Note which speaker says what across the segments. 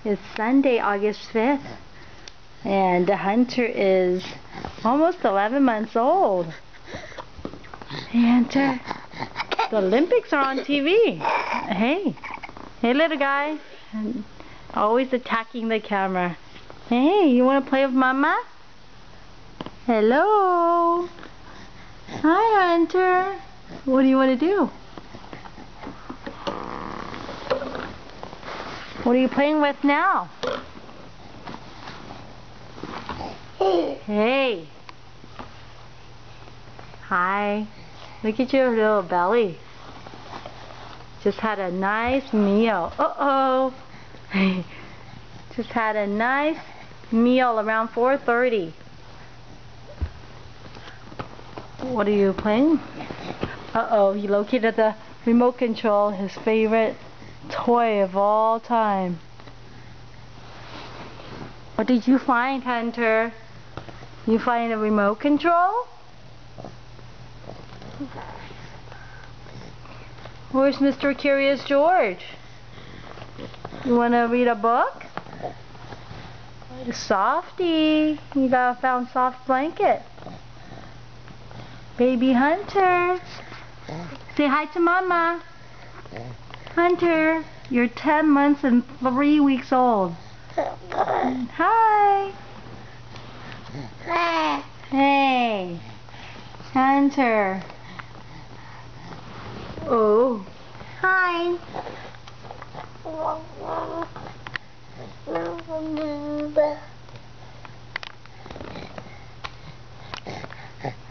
Speaker 1: It's Sunday, August 5th, and Hunter is almost 11 months old. Hey, Hunter, the Olympics are on TV. Hey, little guy, always attacking the camera. Hey, you want to play with Mama? Hello. Hi, Hunter. What do you want to do? What are you playing with now? Hey. Hi. Look at your little belly. Just had a nice meal. Uh-oh. Just had a nice meal around 4:30. What are you playing? Uh-oh, he located the remote control, his favorite toy of all time. What did you find, Hunter? You find a remote control? Where's Mr. Curious George? You want to read a book? Softy, you found soft blanket. Baby Hunter, say hi to Mama. Hunter, you're 10 months and 3 weeks old. Hi. Hey, Hunter. Oh, hi.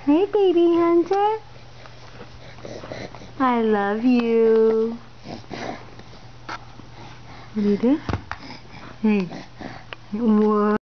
Speaker 1: Hey, baby Hunter. I love you. What do you do? Hey. Whoa.